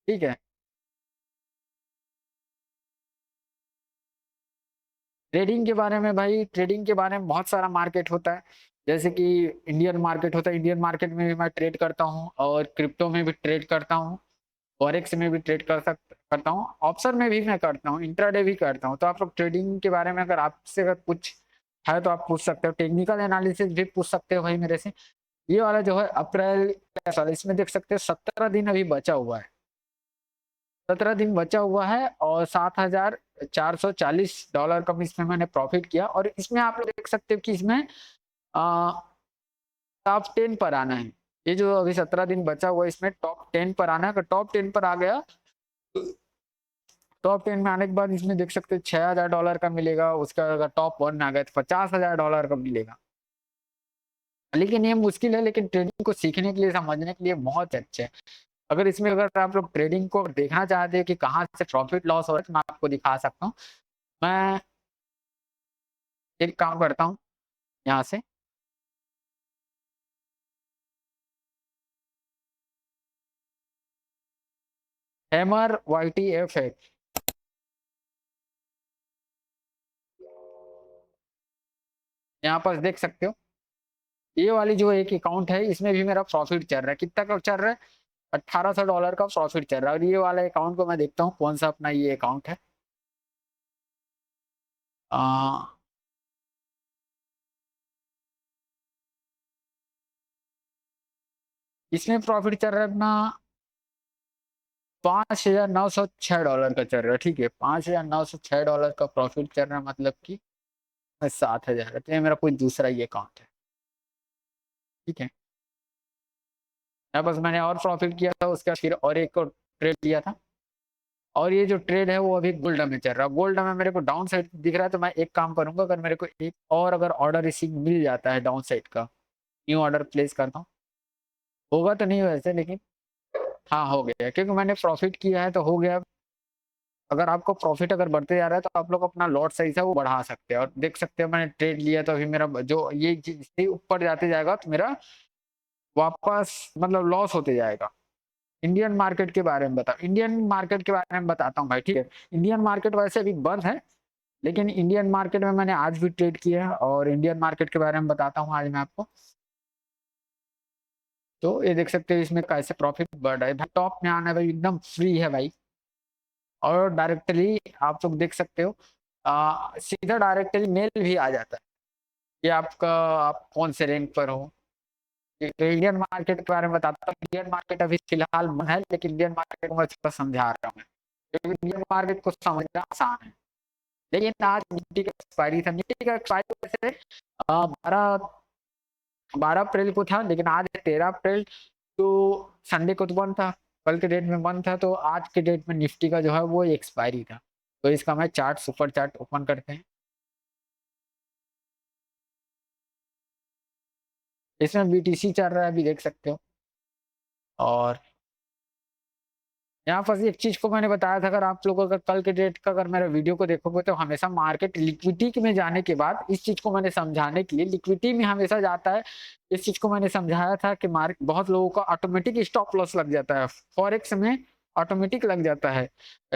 ठीक है। ट्रेडिंग के बारे में भाई, ट्रेडिंग के बारे में बहुत सारा मार्केट होता है। जैसे कि इंडियन मार्केट होता है, इंडियन मार्केट में भी मैं ट्रेड करता हूँ और क्रिप्टो में भी ट्रेड करता हूँ, फॉरेक्स में भी ट्रेड करता हूँ, ऑप्शन में भी मैं करता हूँ, इंट्राडे भी करता हूँ। तो आप लोग ट्रेडिंग के बारे में अगर आपसे अगर कुछ है तो आप पूछ सकते हो, टेक्निकल एनालिसिस भी पूछ सकते हो भाई मेरे से। ये वाला जो है अप्रैल, सॉरी, इसमें देख सकते हो 17 दिन अभी बचा हुआ है, 17 दिन बचा हुआ है और $7,440 का इसमें मैंने प्रॉफिट किया। और इसमें आप लोग देख सकते हो कि इसमें टॉप 10 पर आना है। ये जो अभी 17 दिन बचा हुआ है इसमें टॉप 10 पर आना है। अगर टॉप 10 पर आ गया, टॉप 10 में आने के बाद इसमें देख सकते हो $6,000 का मिलेगा। उसका अगर टॉप 1 में आ गया तो $50,000 का मिलेगा। लेकिन ये मुश्किल है, लेकिन ट्रेडिंग को सीखने के लिए, समझने के लिए बहुत अच्छे है। अगर इसमें अगर आप लोग ट्रेडिंग को देखना चाहते हैं कि कहाँ से प्रॉफिट लॉस हो रहा है, तो मैं आपको दिखा सकता हूँ। मैं एक काम करता हूँ यहाँ से, MRYTFX, यहाँ पर देख सकते हो। ये वाली जो एक अकाउंट है इसमें भी मेरा प्रॉफिट चल रहा है। कितना का चल रहा है? $1,800 का प्रॉफिट चल रहा है। और ये वाला अकाउंट को मैं देखता हूँ कौन सा अपना ये अकाउंट है। आ, इसमें प्रॉफिट चल रहा है अपना $5,906 का चल रहा है। ठीक है, $5,906 का प्रॉफिट चल रहा है, मतलब कि 7,000। तो ये मेरा कोई दूसरा ही अकाउंट है। ठीक है, यहाँ बस मैंने और प्रॉफिट किया था, उसके बाद फिर और एक को ट्रेड लिया था। और ये जो ट्रेड है वो अभी गोल्ड में चल रहा है। गोल्ड में मेरे को डाउन साइड दिख रहा है, तो मैं एक काम करूंगा, अगर मेरे को एक और अगर ऑर्डर रिसीव मिल जाता है डाउन साइड का, न्यू ऑर्डर प्लेस करता हूँ। होगा तो नहीं वैसे, लेकिन हाँ हो गया, क्योंकि मैंने प्रॉफिट किया है तो हो गया। अगर आपको प्रॉफिट अगर बढ़ते जा रहा है तो आप लोग अपना लॉट साइज है वो बढ़ा सकते हैं। और देख सकते हो मैंने ट्रेड लिया, तो अभी मेरा जो ये जितने ऊपर जाते जाएगा तो मेरा वापस मतलब लॉस होते जाएगा। इंडियन मार्केट के बारे में बताओ, इंडियन मार्केट के बारे में बताता हूँ भाई। ठीक है, इंडियन मार्केट वैसे अभी बंद है, लेकिन इंडियन मार्केट में मैंने आज भी ट्रेड किया है। और इंडियन मार्केट के बारे में बताता हूँ आज मैं आपको। तो ये देख सकते हो इसमें कैसे प्रॉफिट बढ़ रहा है भाई। टॉप में आना है भाई, एकदम फ्री है भाई। और डायरेक्टली आप लोग देख सकते हो, सीधा डायरेक्टली मेल भी आ जाता है कि आपका, आप कौन से रैंक पर हो। तो इंडियन मार्केट के बारे में बताता हूँ। इंडियन मार्केट अभी फिलहाल बंद है, लेकिन इंडियन मार्केट को मैं थोड़ा समझा रहा हूँ। क्योंकि इंडियन मार्केट को समझना आसान है। लेकिन आज निफ्टी का एक्सपायरी था, निफ्टी का एक्सपायरी वैसे 12 अप्रैल को था, लेकिन आज 13 अप्रैल, तो संडे को तो बंद था, कल के डेट में बंद था। तो आज के डेट में निफ्टी का जो है वो एक्सपायरी था। तो इसका मैं चार्ट, सुपर चार्ट ओपन करते हैं। इसमें बीटीसी चल रहा है अभी, देख सकते हो। और यहाँ पर एक चीज को मैंने बताया था, अगर आप लोग अगर कल के डेट का अगर मेरे वीडियो को देखोगे तो हमेशा मार्केट लिक्विडिटी में जाने के बाद, इस चीज को मैंने समझाने के लिए, लिक्विडिटी में हमेशा जाता है। इस चीज को मैंने समझाया था कि मार्केट, बहुत लोगों का ऑटोमेटिक स्टॉप लॉस लग जाता है फॉरेक्स में, ऑटोमेटिक लग जाता है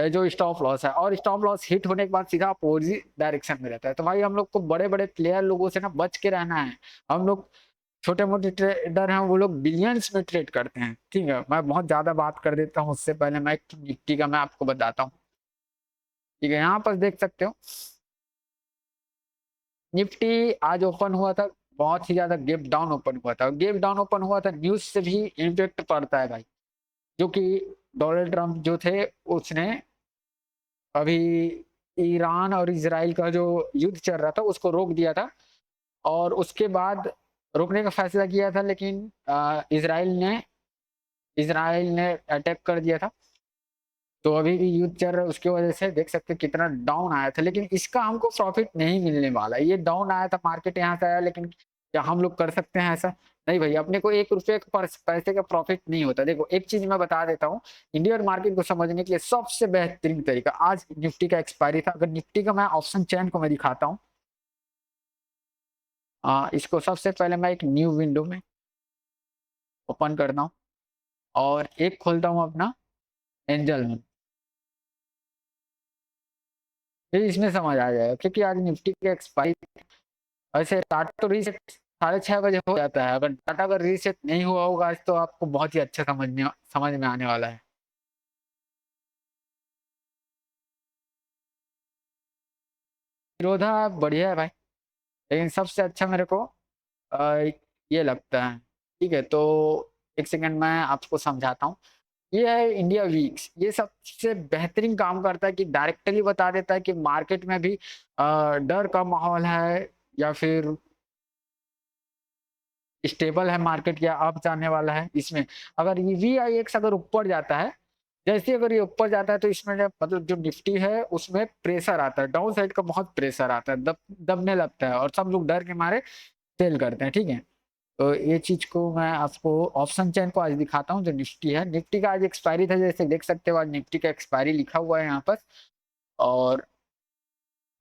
जो स्टॉप लॉस है। और स्टॉप लॉस हिट होने के बाद सीधा अपोजिट डायरेक्शन में रहता है। तो भाई हम लोग को बड़े बड़े प्लेयर लोगों से ना बच के रहना है। हम लोग छोटे मोटे ट्रेडर हैं, वो लोग बिलियंस में ट्रेड करते हैं। ठीक है, मैं बहुत ज्यादा बात कर देता हूँ, उससे पहले मैं निफ्टी का मैं आपको बताता हूँ। ठीक है, यहाँ पर देख सकते हो निफ्टी आज ओपन हुआ था, बहुत ही ज्यादा गैप डाउन ओपन हुआ था। गैप डाउन ओपन हुआ था, न्यूज से भी इम्पेक्ट पड़ता है भाई। जो कि डोनाल्ड ट्रंप जो थे, उसने अभी ईरान और इसराइल का जो युद्ध चल रहा था उसको रोक दिया था। और उसके बाद रोकने का फैसला किया था, लेकिन इसराइल ने अटैक कर दिया था। तो अभी भी युद्ध चल रहा है, उसकी वजह से देख सकते हैं कितना डाउन आया था। लेकिन इसका हमको प्रॉफिट नहीं मिलने वाला। ये डाउन आया था, मार्केट यहाँ से आया, लेकिन क्या हम लोग कर सकते हैं ऐसा? नहीं भाई, अपने को 1 रुपये का पैसे का प्रॉफिट नहीं होता। देखो एक चीज मैं बता देता हूँ, इंडियन मार्केट को समझने के लिए सबसे बेहतरीन तरीका, आज निफ्टी का एक्सपायरी था, अगर निफ्टी का मैं ऑप्शन चैन को मैं दिखाता हूँ। इसको सबसे पहले मैं एक न्यू विंडो में ओपन करता हूँ और एक खोलता हूँ अपना एंजल में, फिर इसमें समझ आ जाएगा क्योंकि आज निफ्टी के एक्सपायरी। वैसे टाटा तो रीसेट 6:30 बजे हो जाता है, अगर टाटा का रीसेट नहीं हुआ होगा आज तो आपको बहुत ही अच्छा समझ में आने वाला है। निरोधा बढ़िया है भाई, लेकिन सबसे अच्छा मेरे को अ, ये लगता है। ठीक है, तो एक सेकंड मैं आपको समझाता हूँ। ये है इंडिया वीक्स, ये सबसे बेहतरीन काम करता है कि डायरेक्टली बता देता है कि मार्केट में भी डर का माहौल है या फिर स्टेबल है मार्केट या अप जाने वाला है। इसमें अगर ये VIX अगर ऊपर जाता है, जैसे अगर ये ऊपर जाता है तो इसमें मतलब जो निफ्टी है उसमें प्रेशर आता है, डाउन साइड का बहुत प्रेशर आता है, दबने लगता है और सब लोग डर के मारे सेल करते हैं। ठीक है, तो ये चीज को मैं आपको ऑप्शन चेन को आज दिखाता हूँ। जो निफ्टी है, निफ्टी का आज एक्सपायरी था, जैसे देख सकते हो आज निफ्टी का एक्सपायरी लिखा हुआ है यहाँ पर। और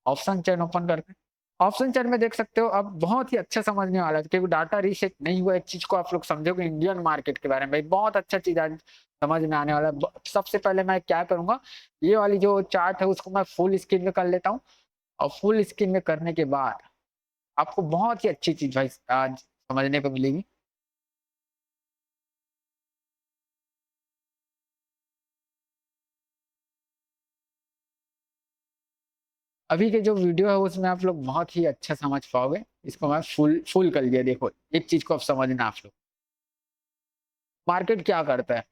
ऑप्शन चेन ओपन करते हैं। ऑप्शन चेन में देख सकते हो अब बहुत ही अच्छा समझने वाला है क्योंकि डाटा रीसेट नहीं हुआ। एक चीज को आप लोग समझोगे इंडियन मार्केट के बारे में, भाई बहुत अच्छा चीज आज समझ में आने वाला है। सबसे पहले मैं क्या करूंगा, ये वाली जो चार्ट है उसको मैं फुल स्क्रीन में कर लेता हूँ, और फुल स्क्रीन में करने के बाद आपको बहुत ही अच्छी चीज भाई आज समझने को मिलेगी। अभी के जो वीडियो है उसमें आप लोग बहुत ही अच्छा समझ पाओगे। इसको मैं फुल फुल कर लिया। देखो एक चीज को आप समझना, आप लोग मार्केट क्या करता है।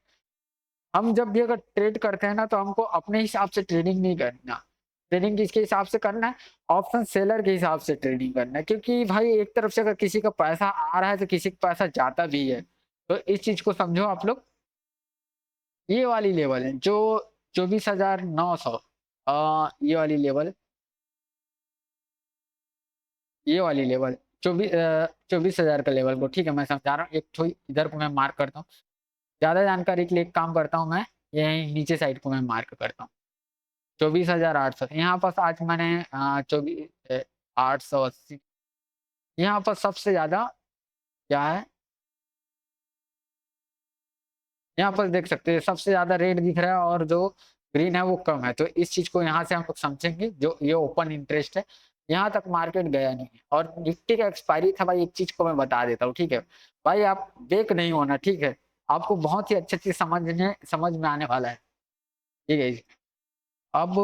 हम जब भी अगर ट्रेड करते हैं ना तो हमको अपने हिसाब से ट्रेडिंग नहीं करना। ट्रेडिंग किसके हिसाब से करना है, ऑप्शन सेलर के हिसाब से ट्रेडिंग करना है। क्योंकि भाई एक तरफ से अगर किसी का पैसा आ रहा है तो किसी का पैसा जाता भी है। तो इस चीज को समझो आप लोग। ये वाली लेवल है जो 24,900, ये वाली लेवल, ये वाली लेवल 24,000 का लेवल को, ठीक है मैं समझा रहा हूँ। एक तो इधर को मैं मार्क करता हूँ, ज्यादा जानकारी के लिए एक काम करता हूँ मैं, ये नीचे साइड को मैं मार्क करता हूँ। 24,800 यहाँ पर आज मैंने 24,880, यहाँ पर सबसे ज्यादा क्या है, यहाँ पर देख सकते हैं सबसे ज्यादा रेड दिख रहा है और जो ग्रीन है वो कम है। तो इस चीज को यहाँ से हम लोग समझेंगे। जो ये ओपन इंटरेस्ट है, यहाँ तक मार्केट गया नहीं है और निफ्टी का एक्सपायरी था भाई। एक चीज को मैं बता देता हूँ, ठीक है भाई, आप बेक नहीं होना, ठीक है। आपको बहुत ही अच्छी चीज समझ में आने वाला है। ठीक है जी। अब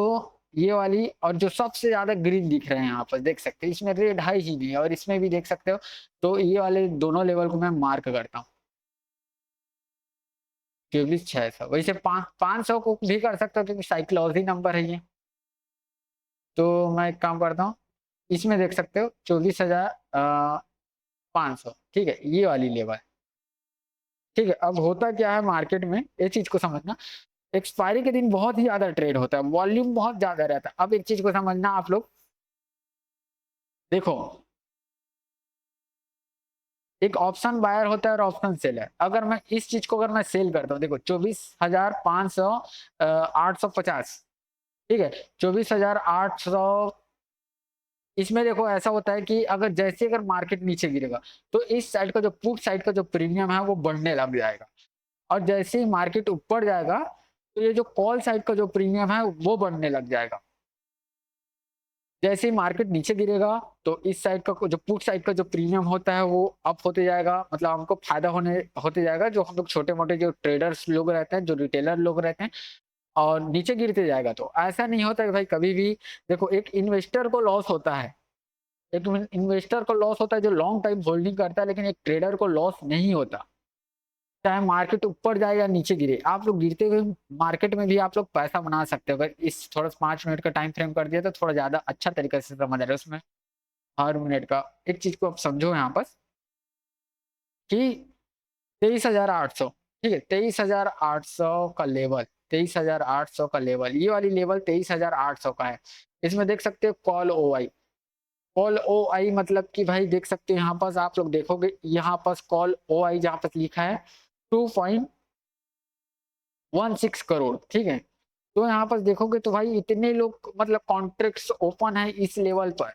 ये वाली और जो सबसे ज्यादा ग्रीन दिख रहे हैं यहाँ पर देख सकते हैं, इसमें रेड है ही नहीं और इसमें भी देख सकते हो। तो ये वाले दोनों लेवल को मैं मार्क करता हूँ। 24,600, वैसे 500 को भी कर सकता हूँ क्योंकि साइकोलॉजी नंबर है ये। तो मैं एक काम करता हूँ, इसमें देख सकते हो 24,500, ठीक है ये वाली लेवल। ठीक है, अब होता क्या है मार्केट में, ये चीज को समझना। एक्सपायरी के दिन बहुत ही ज्यादा ट्रेड होता है, वॉल्यूम बहुत ज्यादा रहता है। अब एक चीज को समझना आप लोग, देखो एक ऑप्शन बायर होता है और ऑप्शन सेलर। अगर मैं इस चीज को अगर मैं सेल करता हूँ, देखो 24,500, 850, ठीक है 24,800। इसमें देखो ऐसा होता है कि अगर जैसे अगर मार्केट नीचे गिरेगा तो इस साइड का जो पुट साइड का जो प्रीमियम है वो बढ़ने लग जाएगा, और जैसे ही मार्केट ऊपर जाएगा तो ये जो कॉल साइड का जो प्रीमियम है वो बढ़ने लग जाएगा। जैसे ही मार्केट नीचे गिरेगा तो इस साइड का जो पुट साइड का जो प्रीमियम होता है वो अप होते जाएगा, मतलब हमको फायदा होते जाएगा। जो हम लोग छोटे मोटे जो ट्रेडर्स लोग रहते हैं, जो रिटेलर लोग रहते हैं, और नीचे गिरते जाएगा। तो ऐसा नहीं होता कि भाई कभी भी, देखो एक इन्वेस्टर को लॉस होता है, एक इन्वेस्टर को लॉस होता है जो लॉन्ग टाइम होल्डिंग करता है, लेकिन एक ट्रेडर को लॉस नहीं होता। चाहे मार्केट ऊपर जाए या नीचे गिरे, आप लोग गिरते हुए मार्केट में भी आप लोग पैसा बना सकते हो। अगर इस थोड़ा 5 मिनट का टाइम फ्रेम कर दिया तो थोड़ा ज्यादा अच्छा तरीके से समझ आ रहा है उसमें। हर मिनट का एक चीज को आप समझो यहाँ पर कि 23,800, ठीक है 23,800 का लेवल, 23,800 का लेवल, ये वाली लेवल 23,800 का है। इसमें देख सकते हो कॉल ओ आई, कॉल ओ आई मतलब कि भाई देख सकते हैं यहाँ पर आप लोग देखोगे यहाँ पर कॉल ओ आई जहाँ पर लिखा है 2.16 करोड़, ठीक है। तो यहाँ पर देखोगे तो भाई इतने लोग मतलब कॉन्ट्रैक्ट्स ओपन है इस लेवल पर।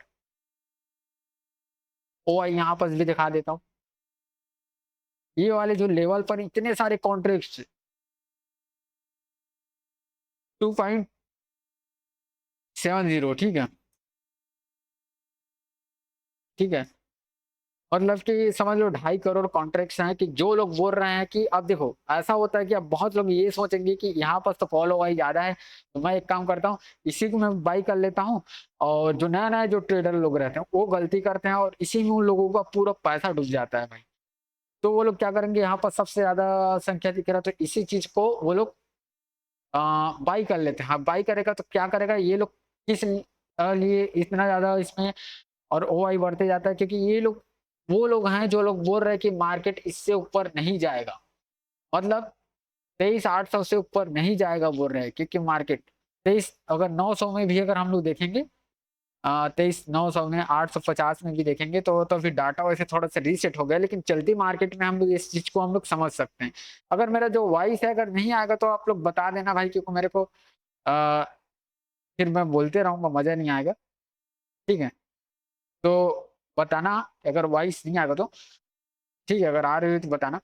ओ आई यहाँ पर भी दिखा देता हूँ, ये वाले जो लेवल पर इतने सारे कॉन्ट्रैक्ट्स, 2.70, ठीक है, ठीक है। मतलब कि समझ लो 2.5 करोड़ कॉन्ट्रैक्ट्स हैं कि जो लोग बोल रहे हैं कि अब देखो ऐसा होता है कि अब बहुत लोग ये सोचेंगे कि यहाँ पर तो फॉलो वाई ज्यादा है, तो मैं एक काम करता हूँ, इसी को मैं बाई कर लेता हूँ। और जो नया नया जो ट्रेडर लोग रहते हैं वो गलती करते हैं और इसी में उन लोगों का पूरा पैसा डूब जाता है भाई। तो वो लोग क्या करेंगे, यहाँ पर सबसे ज्यादा संख्या दिख रहा है तो इसी चीज को वो लोग बाई कर लेते हैं। हाँ, बाई करेगा तो क्या करेगा ये लोग, किस लिए इतना ज्यादा इसमें और ओआई बढ़ते जाता है, क्योंकि ये लोग वो लोग हैं जो लोग बोल रहे हैं कि मार्केट इससे ऊपर नहीं जाएगा। मतलब 23,800 से ऊपर नहीं जाएगा बोल रहे हैं, क्योंकि मार्केट 23 अगर 900 में भी अगर हम लोग देखेंगे, 23,900 में 850 में भी देखेंगे तो फिर डाटा वैसे थोड़ा सा रीसेट हो गया, लेकिन चलती मार्केट में हम लोग इस चीज को हम लोग समझ सकते हैं। अगर मेरा जो वॉइस है अगर नहीं आएगा तो आप लोग बता देना भाई, क्योंकि मेरे को आ, फिर मैं बोलते रहूंगा, मजा नहीं आएगा। ठीक है, तो बताना अगर वॉइस नहीं आएगा तो। ठीक है, अगर आ रही हो तो बताना।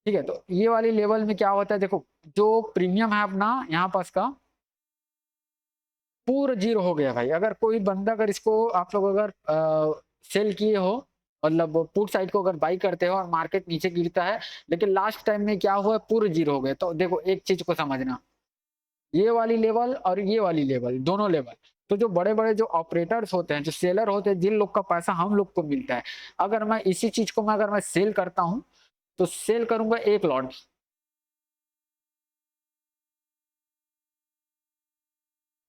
ठीक है, तो ये वाली लेवल में क्या होता है, देखो जो प्रीमियम है अपना यहाँ पास का पूरा जीरो हो गया भाई। अगर कोई बंदा अगर इसको आप लोग अगर सेल किए हो, मतलब पुट साइड को अगर बाई करते हो और मार्केट नीचे गिरता है, लेकिन लास्ट टाइम में क्या हुआ पूरे जीरो हो गए, तो देखो एक चीज को समझना, ये वाली लेवल और ये वाली लेवल दोनों लेवल, तो जो बड़े बड़े जो ऑपरेटर्स होते हैं, जो सेलर होते हैं, जिन लोग का पैसा हम लोग को मिलता है, अगर मैं इसी चीज को मैं अगर मैं सेल करता हूँ तो सेल करूंगा एक लॉट।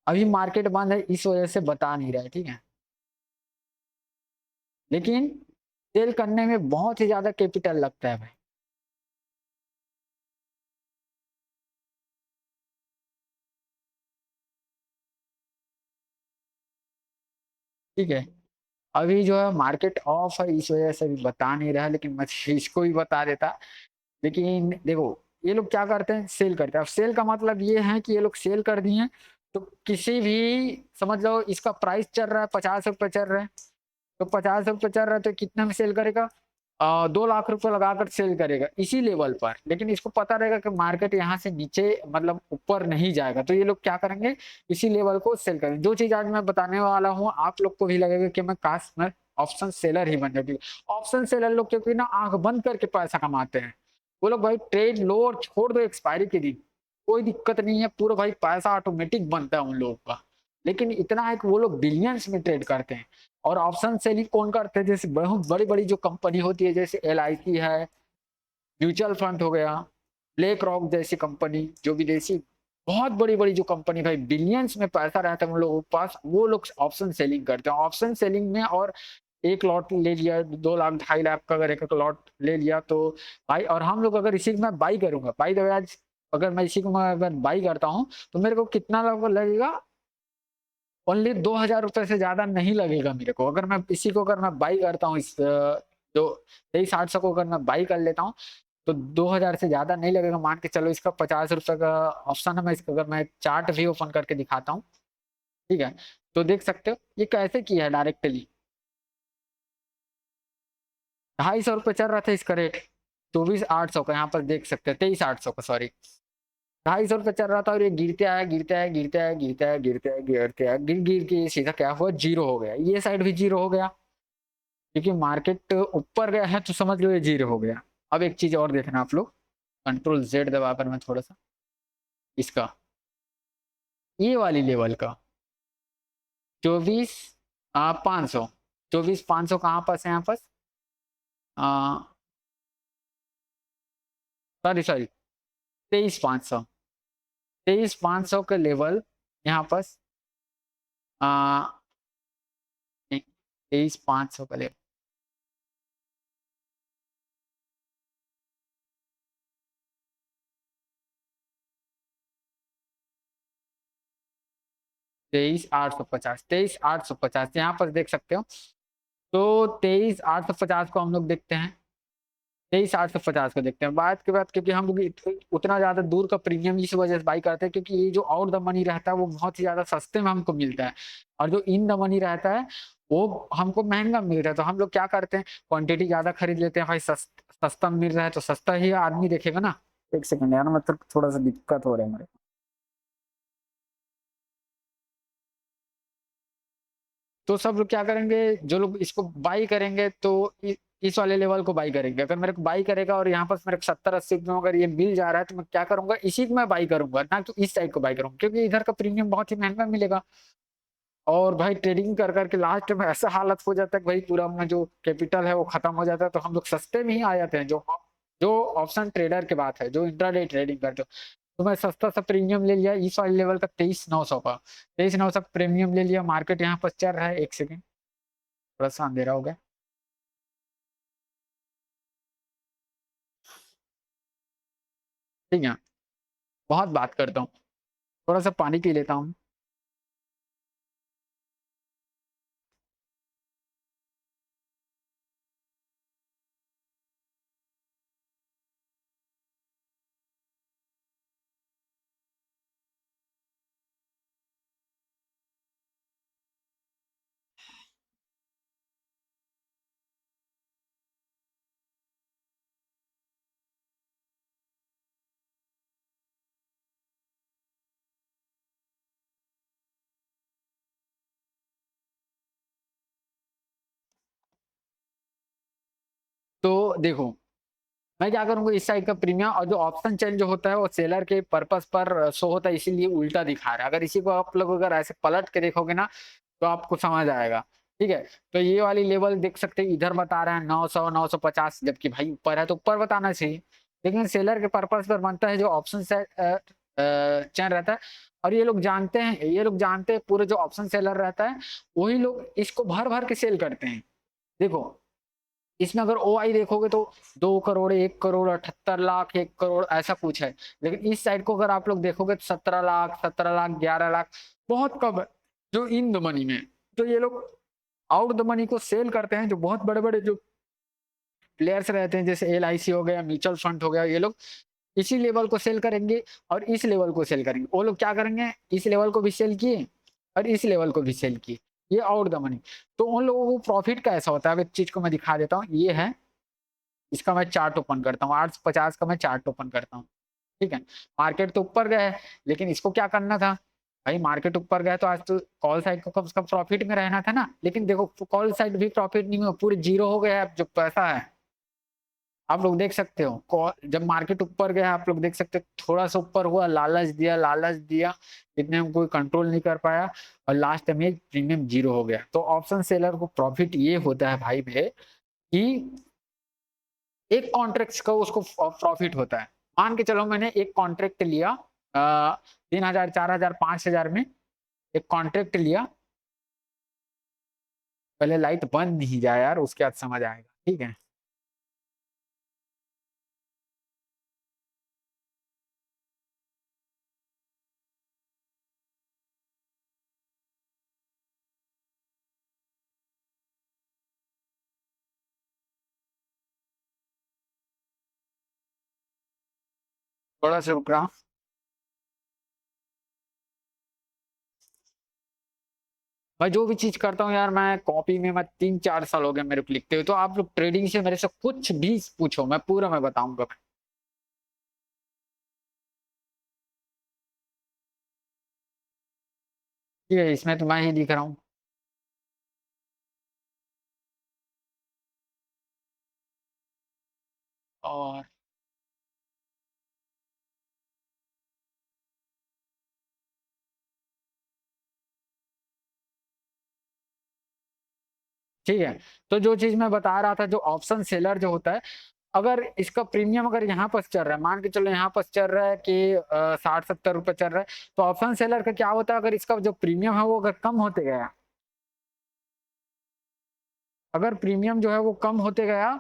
अभी मार्केट बंद है इस वजह से बता नहीं रहा है, ठीक है, लेकिन सेल करने में बहुत ही ज्यादा कैपिटल लगता है भाई। ठीक है, अभी जो है मार्केट ऑफ है इस वजह से भी बता नहीं रहा है, लेकिन मैं इसको भी बता देता। लेकिन देखो ये लोग क्या करते हैं, सेल करते हैं। अब सेल का मतलब ये है कि ये लोग सेल कर दिए, तो किसी भी समझ लो इसका प्राइस चल रहा है 50 रुपये चल रहा है, तो 50 रुपये चल रहा है तो कितने में सेल करेगा, 2 लाख रुपए लगाकर सेल करेगा इसी लेवल पर। लेकिन इसको पता रहेगा कि मार्केट यहाँ से नीचे मतलब ऊपर नहीं जाएगा, तो ये लोग क्या करेंगे, इसी लेवल को सेल करेंगे। जो चीज आज मैं बताने वाला हूँ आप लोग को भी लगेगा कि मैं काश मैं ऑप्शन सेलर ही बन जाती। ऑप्शन सेलर लोग क्योंकि ना आंख बंद करके पैसा कमाते हैं, वो लोग भाई ट्रेड लो और छोड़ दो एक्सपायरी के दिन, कोई दिक्कत नहीं है, पूरा भाई पैसा ऑटोमेटिक बनता है उन लोगों का। लेकिन इतना है कि वो लोग बिलियंस में ट्रेड करते हैं। और ऑप्शन सेलिंग कौन करते हैं, जैसे बहुत बड़ी बड़ी जो कंपनी होती है, जैसे LIC है, म्यूचुअल फंड हो गया, ब्लैक रॉक जैसी कंपनी, जो विदेशी बहुत बड़ी बड़ी जो कंपनी भाई बिलियंस में पैसा रहता है उन लोगों के पास, वो लोग ऑप्शन सेलिंग करते हैं। ऑप्शन सेलिंग में और एक लॉट ले लिया 2 लाख 2.5 लाख का अगर एक लॉट ले लिया तो भाई, और हम लोग अगर इसी में बाई करूंगा बाई द वे, आज अगर मैं इसी को मैं अगर बाई करता हूँ तो मेरे को कितना लगेगा, ओनली 2,000 रुपए से ज्यादा नहीं लगेगा मेरे को। अगर मैं इसी को अगर मैं बाई करता हूँ, इस जो 23,800 को अगर मैं बाई कर लेता हूँ तो 2,000 से ज्यादा नहीं लगेगा। मान के चलो इसका 50 रुपए का ऑप्शन है, मैं इसका अगर मैं चार्ट भी ओपन करके दिखाता हूँ, ठीक है, तो देख सकते हो ये कैसे किया है डायरेक्टली। 250 रुपये चल रहा था इसका रेट, 24,800 का, यहाँ पर देख सकते हैं 23,800 का, सॉरी 250 रुपये चल रहा था, और ये गिरते आया गिरते आया गिरते आया गिरते आया गिरते आया गिरते आया गिर गिर के ये सीधा क्या हुआ, जीरो हो गया। ये साइड भी जीरो हो गया, क्योंकि मार्केट ऊपर गया है तो समझ लो ये जीरो हो गया। अब एक चीज और देखना आप लोग, Ctrl Z दबाकर मैं थोड़ा सा इसका ये वाली लेवल का 24,500, 24,500 कहाँ पास है, यहाँ पास सॉरी सॉरी 23,500, 23,500 का लेवल यहाँ पास, 23,500 का लेवल, 23,850, 23,850 यहाँ पर देख सकते हो। तो 23,850 को हम लोग देखते हैं, 23,850 को देखते हैं। बात के बाद क्योंकि हम लोग उतना ज्यादा दूर का प्रीमियम इस वजह से बाई करते हैं, क्योंकि ये जो आउट द मनी रहता है वो बहुत ही ज्यादा सस्ते में हमको मिलता है, और जो इन द मनी रहता है वो हमको महंगा मिलता है। तो हम लोग क्या करते हैं, क्वांटिटी ज्यादा खरीद लेते हैं भाई, सस्ता मिल रहा है तो सस्ता ही आदमी देखेगा ना। एक सेकंड यार, मतलब थोड़ा सा दिक्कत हो रहा है मेरे तो सब लोग क्या करेंगे, जो लोग इसको बाई करेंगे तो इस वाले लेवल को बाई करेंगे। अगर मेरे को बाई करेगा और यहाँ पर मेरे को 70-80 में अगर ये मिल जा रहा है तो मैं क्या करूंगा, इसी को मैं बाई करूंगा, ना तो इस साइड को बाई करूंगा, क्योंकि इधर का प्रीमियम बहुत ही महंगा मिलेगा। और भाई ट्रेडिंग कर करके लास्ट में ऐसा हालत हो जाता है कि भाई पूरा अपना जो कैपिटल है वो खत्म हो जाता है। तो हम लोग सस्ते में ही आ जाते हैं। जो जो ऑप्शन ट्रेडर की बात है, जो इंट्राडे ट्रेडिंग करते हो, तो मैं सस्ता सा प्रीमियम ले लिया इस वाले लेवल का 23,900 का, 23,900 का प्रीमियम ले लिया। मार्केट यहाँ पर चल रहा है, एक सेकेंड थोड़ा सा अंधेरा हो गया, ठीक है। बहुत बात करता हूँ, थोड़ा सा पानी पी लेता हूँ। तो देखो, मैं क्या करूंगा, इस साइड का प्रीमियम और जो ऑप्शन चेंज जो होता है वो सेलर के पर्पस पर शो होता है, इसीलिए उल्टा दिखा रहा है। अगर इसी को आप लोग अगर ऐसे पलट के देखोगे ना तो आपको समझ आएगा, ठीक है। तो ये वाली लेवल देख सकते हैं, इधर बता रहा है 900 950, जबकि भाई ऊपर है तो ऊपर बताना चाहिए। लेकिन सेलर के पर्पस पर बनता है जो ऑप्शन चैन रहता है। और ये लोग जानते हैं, ये लोग जानते हैं पूरे जो ऑप्शन सेलर रहता है वही लोग इसको भर भर के सेल करते हैं। देखो, इसमें अगर ओआई देखोगे तो 2 करोड़, 1 करोड़, 78 लाख, 1 करोड़ ऐसा कुछ है। लेकिन इस साइड को अगर आप लोग देखोगे तो 17 लाख, 17 लाख, 11 लाख, बहुत कम है जो इन द मनी में। तो ये लोग आउट द मनी को सेल करते हैं। जो बहुत बड़े बड़े जो प्लेयर्स रहते हैं, जैसे LIC हो गया, म्यूचुअल फंड हो गया, ये लोग इसी लेवल को सेल करेंगे और इस लेवल को सेल करेंगे। वो लोग क्या करेंगे, इस लेवल को भी सेल किए और इस लेवल को भी सेल किए, ये आउट द मनी। तो उन लोगों को प्रॉफिट कैसा होता है, अब एक चीज को मैं दिखा देता हूँ। ये है, इसका मैं चार्ट ओपन करता हूँ, 850 का मैं चार्ट ओपन करता हूँ, ठीक है। मार्केट तो ऊपर गया है, लेकिन इसको क्या करना था भाई, मार्केट ऊपर गया तो आज तो कॉल साइड को कम से कम प्रॉफिट में रहना था ना। लेकिन देखो, कॉल साइड भी प्रॉफिट नहीं हुआ, पूरे जीरो हो गया है जो पैसा है। आप लोग देख सकते हो, जब मार्केट ऊपर गया आप लोग देख सकते हो, थोड़ा सा ऊपर हुआ, लालच दिया, लालच दिया, इतने में कोई कंट्रोल नहीं कर पाया और लास्ट में प्रीमियम जीरो हो गया। तो ऑप्शन सेलर को प्रॉफिट ये होता है भाई भाई कि एक कॉन्ट्रैक्ट का उसको प्रॉफिट होता है। मान के चलो मैंने एक कॉन्ट्रैक्ट लिया 3,000, 4,000, 5,000 में एक कॉन्ट्रैक्ट लिया। पहले लाइट बंद नहीं जाए यार, उसके बाद समझ आएगा, ठीक है। थोड़ा सा रुक रहा। मैं जो भी चीज करता हूँ यार, मैं कॉपी में मैं 3-4 साल हो गए मेरे को लिखते हुए। तो आप लोग ट्रेडिंग से मेरे से कुछ भी पूछो, मैं पूरा मैं बताऊंगा। ठीक है, इसमें तो मैं ही लिख रहा हूँ। और ठीक है, तो जो चीज मैं बता रहा था, जो ऑप्शन सेलर जो होता है, अगर इसका प्रीमियम अगर यहाँ पर चल रहा है, मान के चलो यहाँ पर चल रहा है कि 60-70 रुपए चल रहा है, तो ऑप्शन सेलर का क्या होता है, अगर इसका जो प्रीमियम है वो अगर कम होते गया, अगर प्रीमियम जो है वो कम होते गया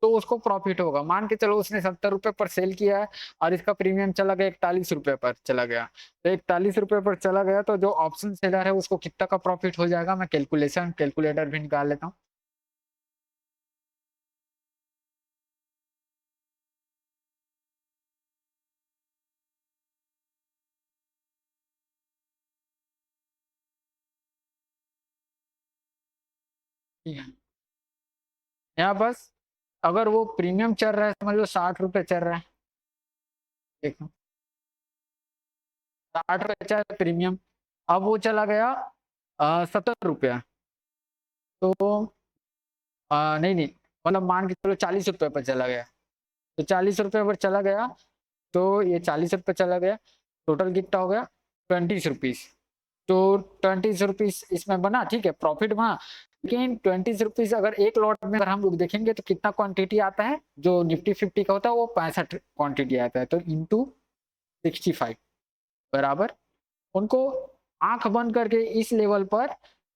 तो उसको प्रॉफिट होगा। मान के चलो उसने 70 रुपए पर सेल किया है और इसका प्रीमियम चला गया 41 रुपए पर चला गया, तो 41 रुपए पर चला गया तो जो ऑप्शन सेलर है उसको कितना का प्रॉफिट हो जाएगा, मैं कैलकुलेटर भी निकाल लेता हूँ। ठीक है, यहाँ बस अगर वो प्रीमियम चल रहा है, समझ लो 60 रुपए चल रहा है, देखो 60 रुपए चल रहा है प्रीमियम, अब वो चला गया 70 रुपया, तो नहीं, नहीं, मतलब मान के चलो 40 रुपए पर चला गया, तो 40 रुपए पर चला गया, तो ये 40 रुपए चला गया, टोटल कितना हो गया? 20 रुपीज़। तो 20 रुपीज़ इसमें बना, ठीक है, प्रॉफिट बना। लेकिन 20 रुपीज़ अगर एक लॉट में अगर हम लोग देखेंगे तो कितना क्वांटिटी आता है? जो निफ्टी 50 का होता है वो 65 क्वांटिटी आता है, तो इंटू 65 बराबर उनको आँख बंद करके इस लेवल पर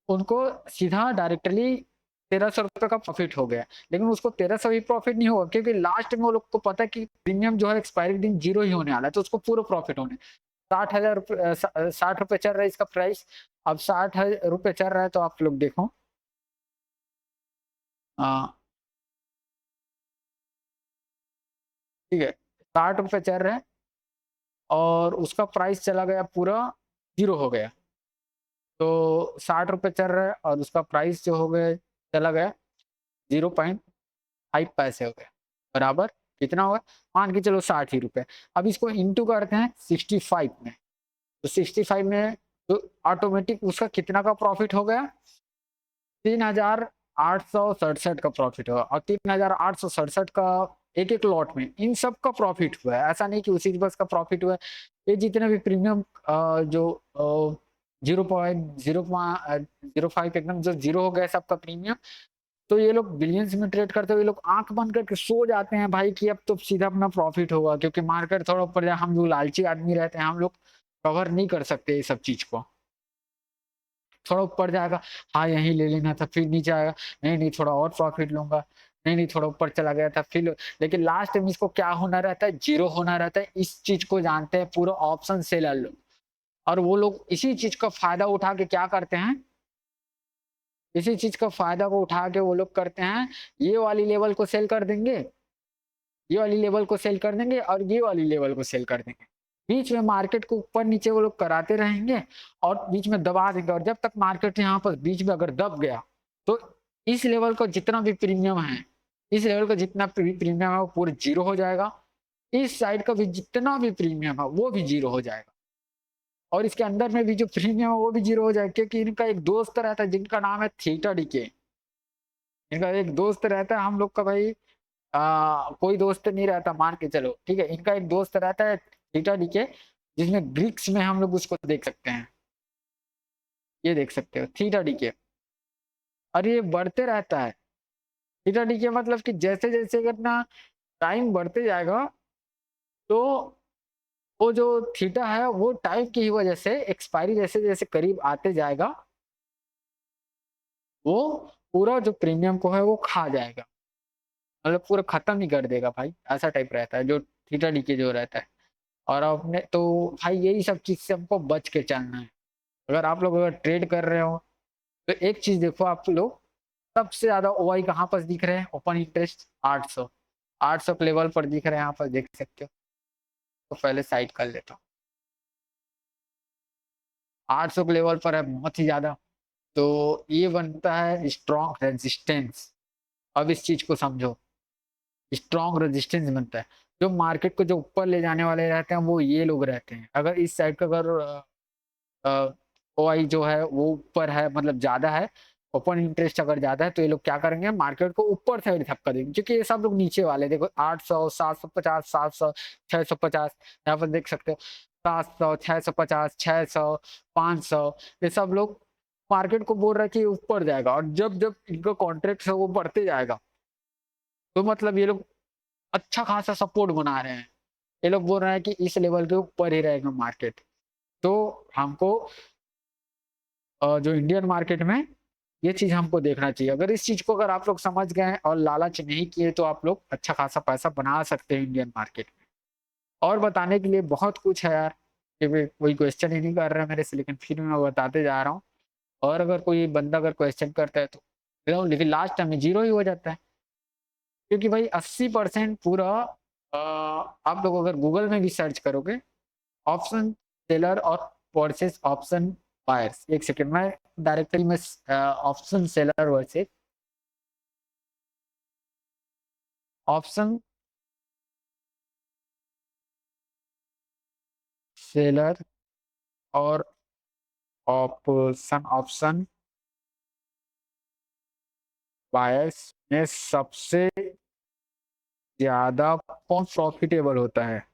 उनको सीधा डायरेक्टली 1300 रुपए का प्रॉफिट हो गया। लेकिन उसको 1300 ही प्रॉफिट नहीं होगा, क्योंकि लास्ट में वो लोग को पता है कि प्रीमियम जो है एक्सपायरी दिन 0 ही होने वाला है, तो उसको पूरा प्रॉफिट होने 60,000 रुपए 60 रुपए चल रहा है इसका प्राइस। अब 60 रुपए चल रहा है, तो आप लोग देखो अ, ठीक है, 60 रुपए चल रहा है और उसका प्राइस चला गया पूरा 0 हो गया। तो 60 रुपए चल रहा है और उसका प्राइस जो हो गया चला गया 0.5 पैसे हो गया, बराबर कितना हुआ? मान के चलो 60 ही रुपए। अब इसको इंटू करते हैं 65 में, तो 65 में तो ऑटोमेटिक उसका कितना का प्रॉफिट हो गया? 3,867 का प्रॉफिट हुआ, और 3,867 का एक-एक लॉट में इन सब का प्रॉफिट हुआ है। ऐसा नहीं कि उसी बस का प्रॉफिट हुआ है। ये जितने भी प्रीमियम जो 0.05 एकदम जो 0 हो गया सबका प्रीमियम, तो ये लोग बिलियंस में ट्रेड करते हुए ये लोग आँख बंद करके सो जाते हैं भाई कि अब तो सीधा अपना प्रॉफिट होगा, क्योंकि मार्केट थोड़ा ऊपर जाए, हम लोग लालची आदमी रहते हैं, हम लोग कवर नहीं कर सकते ये सब चीज़ को। थोड़ा ऊपर जाएगा, हाँ, यहीं ले लेना था, फिर नीचे आएगा, नहीं, नहीं, थोड़ा और प्रॉफ़िट लूँगा, नहीं, नहीं, थोड़ा ऊपर चला गया था, फिर लेकिन लास्ट में इसको क्या होना रहता है, ज़ीरो होना रहता है। इस चीज़ को जानते हैं पूरा ऑप्शन सेलर लोग, और वो लोग इसी चीज़ का फ़ायदा उठा के क्या करते हैं, इसी चीज़ का फ़ायदा को उठा के वो लोग करते हैं, ये वाली लेवल को सेल कर देंगे, ये वाली लेवल को सेल कर देंगे और ये वाली लेवल को सेल कर देंगे। बीच में मार्केट को ऊपर-नीचे वो लोग कराते रहेंगे और बीच में दबा देंगे, और जब तक मार्केट यहाँ पर बीच में अगर दब गया, तो इस लेवल का जितना भी प्रीमियम है, इस लेवल का जितना प्रीमियम है वो पूरा 0 हो जाएगा। इस साइड का भी जितना भी प्रीमियम है वो भी 0 हो जाएगा। और इसके अंदर में भी जो प्रीमियम है वो भी 0 हो जाएगा, क्योंकि इनका एक दोस्त रहता है जिनका नाम है थीटा डीके। इनका एक दोस्त रहता है, हम लोग का भाई कोई दोस्त नहीं रहता मान के चलो, ठीक है? इनका एक दोस्त रहता है थीटा डीके, जिसमें ग्रीक्स में हम लोग उसको देख सकते हैं। ये देख सकते हो थीटा डीके, और ये बढ़ते रहता है। थीटा डीके मतलब कि जैसे-जैसे अपना टाइम बढ़ते जाएगा, तो वो जो थीटा है वो टाइम की ही वजह से एक्सपायरी जैसे-जैसे करीब आते जाएगा, वो पूरा जो प्रीमियम को है वो खा जाएगा। मतलब पूरा खत्म ही कर देगा भाई, ऐसा टाइप रहता है जो थीटा डीके जो रहता है। और अपने तो भाई यही सब चीज़ से हमको बच के चलना है। अगर आप लोग अगर ट्रेड कर रहे हो, तो एक चीज़ देखो आप लोग, सबसे ज़्यादा ओआई कहाँ पर दिख रहे हैं? ओपन इंटरेस्ट 800, 800 के लेवल पर दिख रहे हैं, यहाँ पर देख सकते हो। तो पहले साइड कर लेता हूँ। 800 के लेवल पर है बहुत ही ज़्यादा, तो ये बनता है स्ट्रॉन्ग रेजिस्टेंस। अब इस चीज़ को समझो, स्ट्रॉन्ग रेजिस्टेंस बनता है। जो मार्केट को जो ऊपर ले जाने वाले रहते हैं, वो ये लोग रहते हैं। अगर इस साइड का अगर ओआई जो है वो ऊपर है, मतलब ज़्यादा है, ओपन इंटरेस्ट अगर ज़्यादा है, तो ये लोग क्या करेंगे, मार्केट को ऊपर साइड धक्का देंगे, क्योंकि ये सब लोग नीचे वाले देखो 800, 750, 700, 650, यहाँ पर देख सकते हो 700, 650, 600, 500, ये सब लोग मार्केट को बोल रहा है कि ऊपर जाएगा, और जब-जब इनका कॉन्ट्रैक्ट है वो बढ़ते जाएगा, तो मतलब ये लोग अच्छा खासा सपोर्ट बना रहे हैं। ये लोग बोल रहे हैं कि इस लेवल के ऊपर ही रहेगा मार्केट। तो हमको जो इंडियन मार्केट में ये चीज़ हमको देखना चाहिए। अगर इस चीज़ को अगर आप लोग समझ गए हैं और लालच नहीं किए, तो आप लोग अच्छा खासा पैसा बना सकते हैं इंडियन मार्केट में। और बताने के लिए बहुत कुछ है यार, कि वे कोई क्वेश्चन ही नहीं कर रहा है मेरे से, लेकिन फिर मैं बताते जा रहा हूँ। और अगर कोई बंदा अगर क्वेश्चन करता है तो लेकिन लास्ट टाइम में 0 ही हो जाता है। क्योंकि भाई 80% पूरा आप लोग अगर गूगल में भी सर्च करोगे, ऑप्शन सेलर और वर्सेस ऑप्शन बायर्स, 1 सेकंड में डायरेक्टली मैं option seller versus option seller और ऑप्शन ऑप्शन बायर्स में सबसे ज्यादा कौन प्रॉफिटेबल होता है?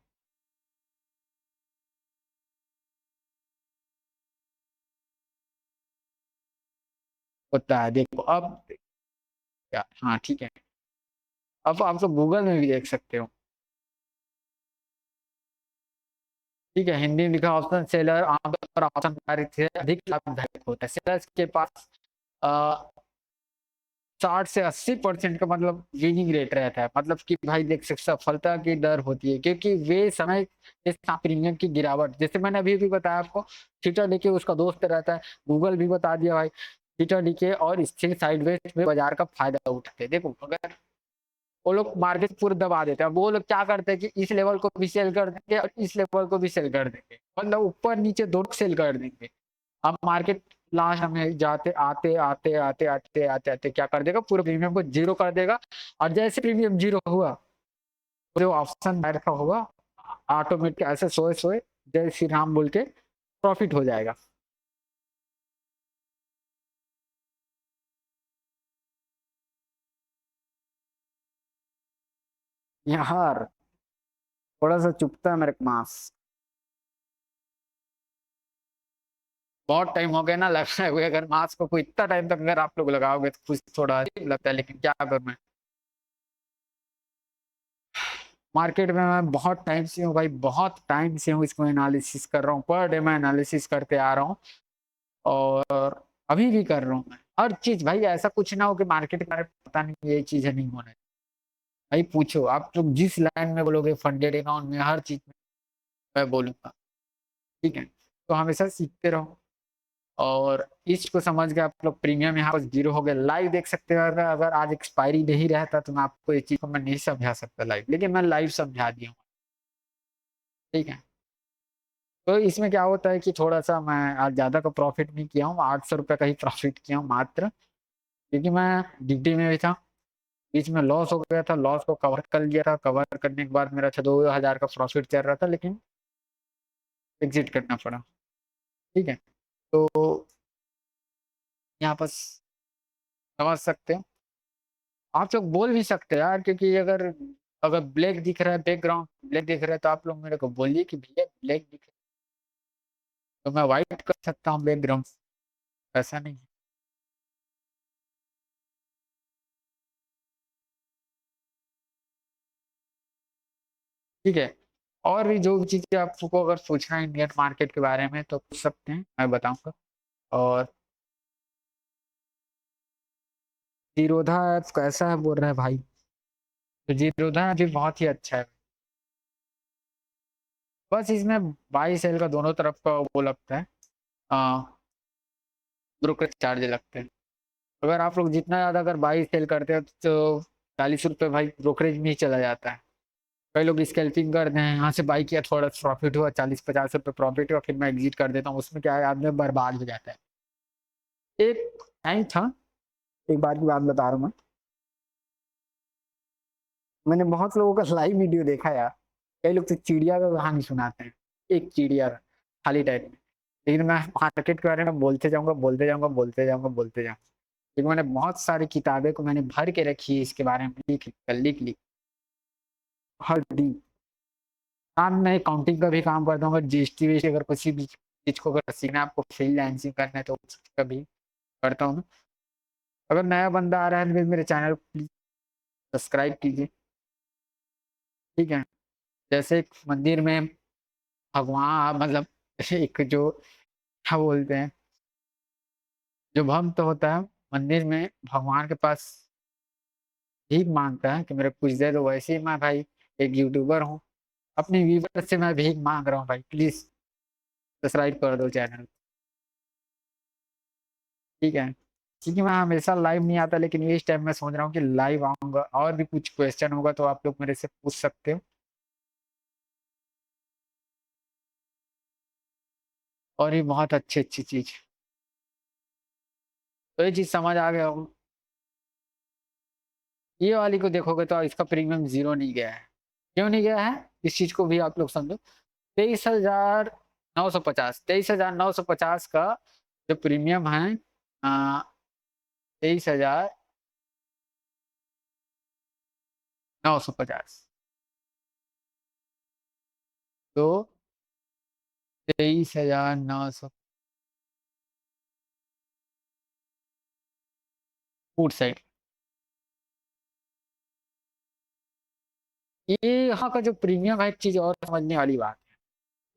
होता है, देखो अब क्या, हाँ ठीक है, अब आप तो गूगल में भी देख सकते हो। ठीक है, हिंदी में लिखा ऑप्शन सेलर आमतौर पर ऑप्शन से अधिक लाभदायक होता है। सेलर्स के पास 60 से 80% का मतलब विनिंग रेट रहता है, मतलब कि भाई देख सकते सफलता की दर होती है, क्योंकि वे समय के साथ प्रीमियम की गिरावट, जैसे मैंने अभी भी बताया आपको, थीटा डीके उसका दोस्त रहता है, गूगल भी बता दिया भाई, थीटा डीके और स्थिर साइडवेज में बाजार का फायदा उठाते हैं। देखो अगर वो लोग मार्केट पूरा दबा देते हैं, वो लोग क्या करते हैं कि इस लेवल को भी सेल कर देंगे और इस लेवल को भी सेल कर देंगे, मतलब ऊपर नीचे दोनों सेल कर देंगे। अब मार्केट लास्ट में जाते आते आते आते आते आते आते क्या कर देगा, पूरे प्रीमियम को जीरो कर देगा, और जैसे प्रीमियम जीरो हुआ, जो ऑप्शन बायर का होगा, ऑटोमेटिक ऐसे सोए सोए जय श्री राम बोल के प्रॉफिट हो जाएगा। यार थोड़ा सा चुपता है मेरे को मांस, बहुत टाइम हो गया ना लगाए हुए, अगर मांस को कोई इतना टाइम तक अगर आप लोग लगाओगे तो कुछ थोड़ा अजीब लगता है, लेकिन क्या करूं मैं। मार्केट में मैं बहुत टाइम से हूँ भाई, बहुत टाइम से हूँ, इसको एनालिसिस कर रहा हूँ, पर डे मैं एनालिसिस करते आ रहा हूँ, और अभी भी कर रहा हूँ मैं हर चीज भाई, ऐसा कुछ ना हो कि मार्केट के बारे में पता नहीं ये चीजें नहीं होने। भाई पूछो आप लोग जिस लाइन में बोलोगे, फंडेड अकाउंट में हर चीज में मैं बोलूंगा। ठीक है, तो हमेशा सीखते रहो, और इसको समझ के आप लोग प्रीमियम यहाँ पर जीरो हो गया, लाइव देख सकते हो। अगर अगर आज एक्सपायरी नहीं रहता तो मैं आपको ये चीज को मैं नहीं समझा सकता लाइव, लेकिन मैं लाइव समझा दिया हूँ। ठीक है, तो इसमें क्या होता है कि थोड़ा सा मैं आज ज्यादा का प्रॉफिट नहीं किया हूँ, 800 रुपये का ही प्रॉफिट किया हूँ मात्र, क्योंकि मैं ड्यूटी में भी था, बीच में लॉस हो गया था, लॉस को कवर कर लिया था, कवर करने के बाद मेरा 2,000 का प्रॉफिट चल रहा था, लेकिन एग्जिट करना पड़ा। ठीक है, तो यहाँ पर समझ सकते हो, आप लोग बोल भी सकते हैं यार, क्योंकि अगर अगर ब्लैक दिख रहा है, बैकग्राउंड ब्लैक दिख रहा है, तो आप लोग मेरे को बोलिए कि भैया ब्लैक दिख रहा है, तो मैं व्हाइट कर सकता हूँ बैकग्राउंड, ऐसा नहीं है। ठीक है, और भी जो चीजें आपको अगर पूछना है इंडियन मार्केट के बारे में तो पूछ सकते हैं, मैं बताऊंगा। और जीरोधा कैसा है बोल रहा है भाई, तो जीरोधा भी बहुत ही अच्छा है, बस इसमें बाई सेल का दोनों तरफ का वो लगता है, ब्रोकर चार्ज लगते हैं। अगर आप लोग जितना ज्यादा अगर बाई सेल करते हो तो 40 रुपये भाई ब्रोकरेज में ही चला जाता है। कई लोग स्कैल्पिंग करते हैं, यहाँ से बाई किया, थोड़ा प्रॉफिट हुआ, 40-50 रुपये प्रॉफिट हुआ, फिर मैं एग्जिट कर देता हूँ, उसमें क्या है आदमी बर्बाद हो जाता है। एक टाइम था, एक बार की बात बता रहा हूँ मैं, मैंने बहुत लोगों का लाइव वीडियो देखा यार, कई लोग तो चिड़िया का कहानी सुनाते हैं, एक चिड़िया का, खाली टाइम में, लेकिन मैं मार्केट के बारे में बोलते जाऊंगा बोलते जाऊंगा बोलते जाऊंगा बोलते जाऊंगा, क्योंकि मैंने बहुत सारी किताबें को मैंने भर के रखी है इसके बारे में, लिख हर दिन। हाँ, मैं अकाउंटिंग का भी काम करता हूँ, अगर जीएसटी वीएसटी अगर किसी भी चीज को अगर सीखना है, आपको फ्रीलांसिंग करना है तो उसका भी करता हूँ मैं। अगर नया बंदा आ रहा है तो मेरे चैनल को प्लीज सब्सक्राइब कीजिए। ठीक है, जैसे एक मंदिर में भगवान मतलब एक जो क्या बोलते हैं, जो भक्त होता है मंदिर में भगवान के पास भीख मांगता है कि मेरे को कुछ दे दो, वैसे ही मैं भाई एक यूट्यूबर हूँ, अपने व्यूवर से मैं भीख मांग रहा हूँ भाई, प्लीज सब्सक्राइब कर दो चैनल। ठीक है, क्योंकि मैं हमेशा लाइव नहीं आता, लेकिन इस टाइम मैं सोच रहा हूँ कि लाइव आऊंगा, और भी कुछ क्वेश्चन होगा तो आप लोग मेरे से पूछ सकते हो, और ये बहुत अच्छी अच्छी चीज, तो ये चीज समझ आ गया हो। ये वाली को देखोगे तो इसका प्रीमियम जीरो नहीं गया है, क्यों नहीं गया है, इस चीज को भी आप लोग समझो। 23,950, 23,950 का जो प्रीमियम है, 23,000 950 तो 23,900 फुट साइड। ये यहाँ का जो प्रीमियम है, एक चीज और समझने वाली बात है।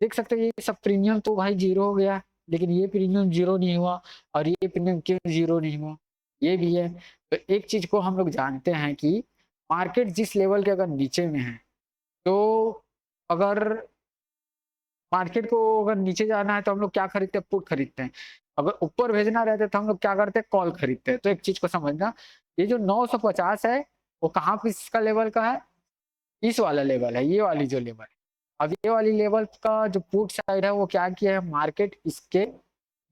देख सकते हैं ये सब प्रीमियम तो भाई जीरो हो गया, लेकिन ये प्रीमियम जीरो नहीं हुआ। और ये प्रीमियम क्यों जीरो नहीं हुआ, ये भी है। तो एक चीज को हम लोग जानते हैं कि मार्केट जिस लेवल के अगर नीचे में है, तो अगर मार्केट को अगर नीचे जाना है तो हम लोग क्या खरीदते हैं, पुट खरीदते हैं। अगर ऊपर भेजना रहता है तो हम लोग क्या करते हैं, कॉल खरीदते हैं। तो एक चीज को समझना, ये जो 950 है वो कहाँ पे इसका लेवल का है, इस वाला लेवल है, ये वाली जो लेवल है। अब ये वाली लेवल का जो पुट साइड है वो क्या किया है, मार्केट इसके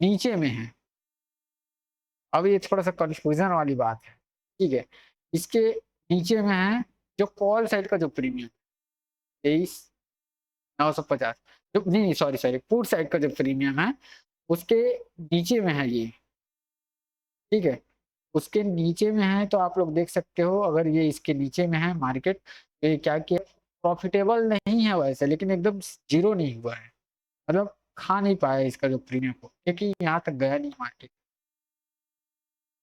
नीचे में है। अब ये थोड़ा सा कंफ्यूजन वाली बात है, ठीक है। इसके नीचे में है जो कॉल साइड का जो प्रीमियम 23,950, जो नहीं सॉरी सॉरी, पुट साइड का जो प्रीमियम है उसके नीचे में है ये, ठीक है। उसके नीचे में है तो आप लोग देख सकते हो, अगर ये इसके नीचे में है मार्केट, तो ये क्या किया, प्रॉफिटेबल नहीं है वैसे, लेकिन एकदम जीरो नहीं हुआ है। मतलब खा नहीं पाया इसका जो प्रीमियम को, क्योंकि यहाँ तक गया नहीं मार्केट।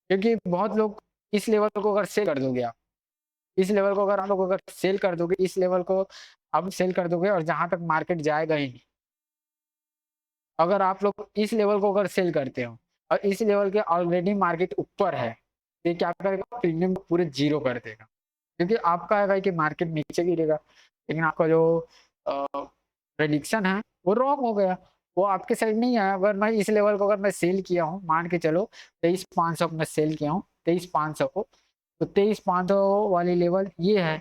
क्योंकि बहुत लोग इस लेवल को अगर सेल कर दोगे आप, इस लेवल को अगर आप लोग अगर सेल कर दोगे, इस लेवल को आप सेल कर दोगे और जहां तक मार्केट जाएगा ही नहीं। अगर आप लोग इस लेवल को अगर सेल करते हो और इस लेवल के ऑलरेडी मार्केट ऊपर है, तो ये क्या करेगा, प्रीमियम पूरे जीरो कर देगा। क्योंकि आपका है भाई कि मार्केट नीचे गिरेगा, लेकिन आपका जो प्रेडिक्शन है वो रॉन्ग हो गया। वो आपके साइड नहीं आया। अगर मैं इस लेवल को अगर मैं सेल किया हूँ, मान के चलो 23,500 मैं सेल किया हूँ, 23,500 को, तो 23,500 वाली लेवल ये है,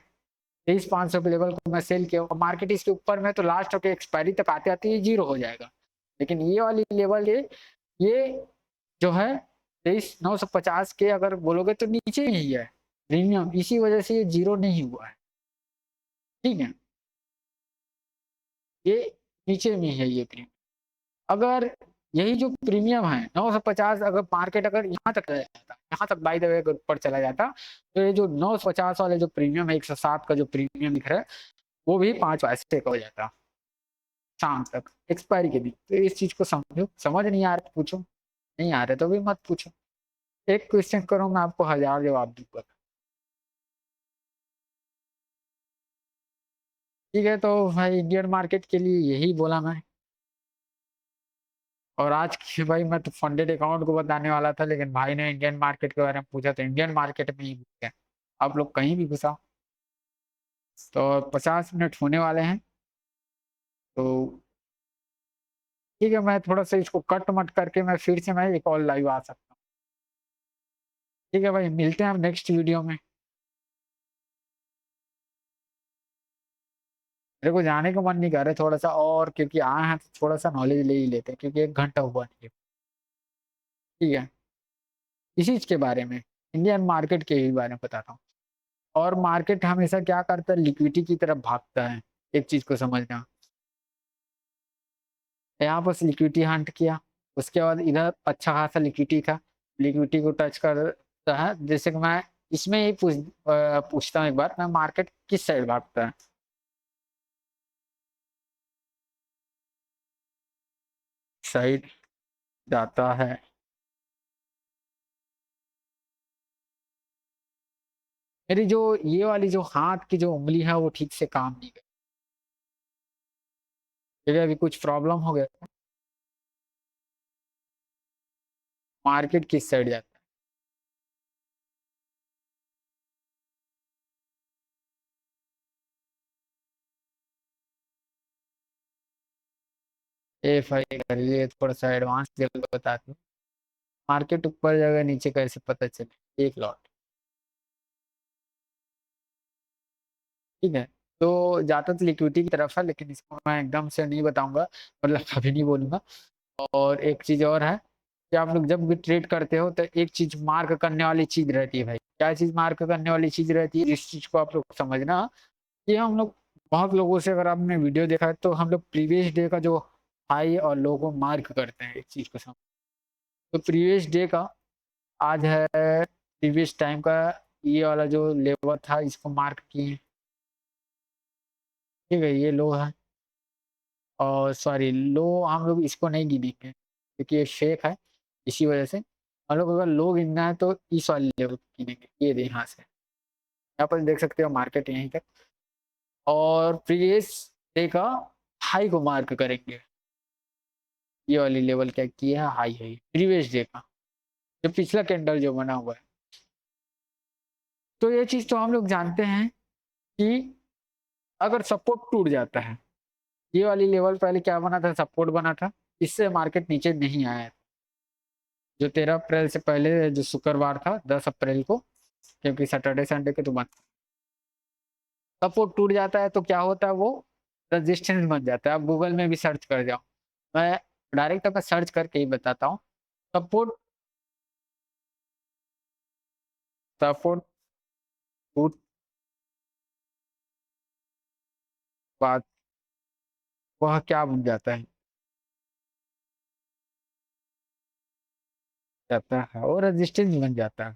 23,500 के लेवल को मैं सेल किया हूँ, मार्केट इसके ऊपर में, तो लास्ट के एक्सपायरी तक आते आते ये जीरो हो जाएगा। लेकिन ये वाली लेवल ये जो है 23,950 के अगर बोलोगे तो नीचे ही है प्रीमियम, इसी वजह से ये जीरो नहीं हुआ है, ठीक है। ये नीचे में है ये प्रीमियम। अगर यही जो प्रीमियम है 950, अगर मार्केट अगर यहाँ तक चला जाता, यहाँ तक बाय द वे अगर ऊपर चला जाता, तो ये जो 950 वाले जो प्रीमियम है, 107 का जो प्रीमियम दिख रहा है, वो भी 5 पैसे का हो जाता शाम तक एक्सपायरी के दिन। तो इस चीज को समझो, समझ नहीं आ रहा तो पूछो, नहीं आ रहा तो भी मत पूछो। एक क्वेश्चन करो मैं आपको 1000 जवाब दूंगा। ठीक है, तो भाई इंडियन मार्केट के लिए यही बोला मैं। और आज की भाई मैं तो फंडेड अकाउंट को बताने वाला था, लेकिन भाई ने इंडियन मार्केट के बारे में पूछा तो इंडियन मार्केट में ही घुस गया। आप लोग कहीं भी घुसा। तो 50 मिनट होने वाले हैं, तो ठीक है, मैं थोड़ा सा इसको कट मट करके मैं फिर से मैं एक और लाइव आ सकता हूँ। ठीक है भाई, मिलते हैं हम नेक्स्ट वीडियो में। मेरे को जाने का मन नहीं कर रहा थोड़ा सा और, क्योंकि आए हैं तो थोड़ा सा नॉलेज ले ही लेते हैं, क्योंकि 1 घंटा हुआ नहीं है। ठीक है, इसी के बारे में, इंडियन मार्केट के ही बारे में बताता हूँ। और मार्केट हमेशा क्या करता है, लिक्विडिटी की तरफ भागता है। एक चीज को समझना, यहाँ पर लिक्विडिटी हंट किया, उसके बाद इधर अच्छा खासा लिक्विडिटी था, लिक्विडिटी को टच करता है। जैसे कि मैं इसमें ही पूछता हूँ एक बार, मैं मार्केट किस साइड भागता है, साइड जाता है। मेरी जो ये वाली जो हाथ की जो उंगली है वो ठीक से काम नहीं कर, ठीक है, अभी कुछ प्रॉब्लम हो गया। मार्केट किस साइड जाता है, एफ आई कर लिए, थोड़ा सा एडवांस लेवल बताती हूँ। मार्केट ऊपर जाएगा नीचे कैसे पता चले, एक लॉट, ठीक है। तो जाता तो लिक्विडिटी की तरफ है, लेकिन इसको मैं एकदम से नहीं बताऊंगा, मतलब कभी नहीं बोलूंगा। और एक चीज और है कि आप लोग जब भी ट्रेड करते हो तो एक चीज मार्क करने वाली चीज रहती है भाई। क्या चीज मार्क करने वाली चीज रहती है, इस चीज को आप लोग समझना कि हम लोग बहुत लोगों से, अगर आपने वीडियो देखा है तो हम लोग प्रीवियस डे का जो हाई और लो को मार्क करते हैं, एक चीज को समझ। तो प्रीवियस डे का आज है, प्रीवियस टाइम का ये वाला जो लेवल था इसको मार्क किए, ठीक है, ये लो है और सॉरी लो हम लोग इसको नहीं गिनेंगे क्योंकि ये शेक है, इसी वजह से हम लोग अगर लो गिनना है तो इस वाले लेवल को गिनेंगे, ये यहाँ से। यहाँ पर देख सकते हो मार्केट यहीं तक और प्रीवियस डे का हाई को मार्क करेंगे। ये वाली लेवल क्या की है, हाई है प्रीवियस डे का, जो पिछला कैंडल जो बना हुआ है। तो ये चीज़ तो हम लोग जानते हैं कि अगर सपोर्ट टूट जाता है, ये वाली लेवल पहले क्या बना था, सपोर्ट बना था, इससे मार्केट नीचे नहीं आया था। जो 13 अप्रैल से पहले जो शुक्रवार था 10 अप्रैल को, क्योंकि सैटरडे संडे के तो बंद, सपोर्ट टूट जाता है तो क्या होता है, वो रेजिस्टेंस बन जाता है। आप गूगल में भी सर्च कर जाओ, मैं डायरेक्ट आपका सर्च करके ही बताता हूँ। सपोर्ट सपोर्ट टूट बाद वह क्या बन जाता है, जाता है और रेजिस्टेंस बन जाता है।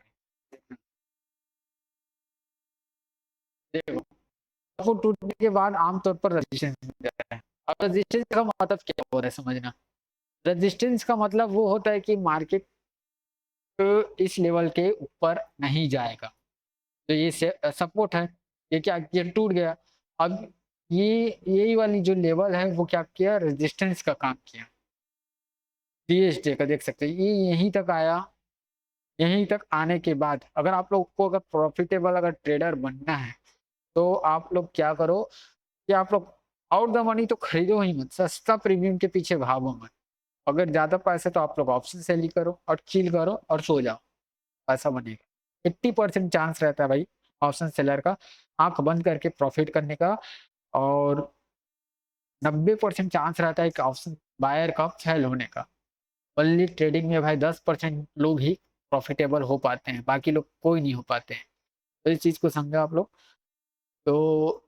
देखो, सपोर्ट टूटने के बाद आमतौर पर रेजिस्टेंस बन जाता है। अब रेजिस्टेंस का मतलब क्या हो रहा है समझना, रेजिस्टेंस का मतलब वो होता है कि मार्केट इस लेवल के ऊपर नहीं जाएगा। तो ये सपोर्ट है, ये क्या ये टूट गया। अब ये यही वाली जो लेवल है वो क्या किया, रेजिस्टेंस का काम किया। डीएसडे का देख सकते हैं, ये यहीं तक आया। यहीं तक आने के बाद अगर आप लोग को अगर प्रॉफिटेबल अगर ट्रेडर बनना है तो आप लोग क्या करो कि आप लोग आउट द मनी तो खरीदो ही मत, सस्ता प्रीमियम के पीछे भागो मत। अगर ज्यादा पैसे तो आप लोग ऑप्शन सेल ही करो और चिल करो और सो जाओ, पैसा बनेगा। 80% चांस रहता है भाई ऑप्शन सेलर का आंख बंद करके प्रॉफिट करने का, और 90% चांस रहता है कि ऑप्शन बायर का फेल होने का। ओनली ट्रेडिंग में भाई 10% लोग ही प्रॉफिटेबल हो पाते हैं, बाकी लोग कोई नहीं हो पाते हैं। तो इस चीज को समझो आप लोग। तो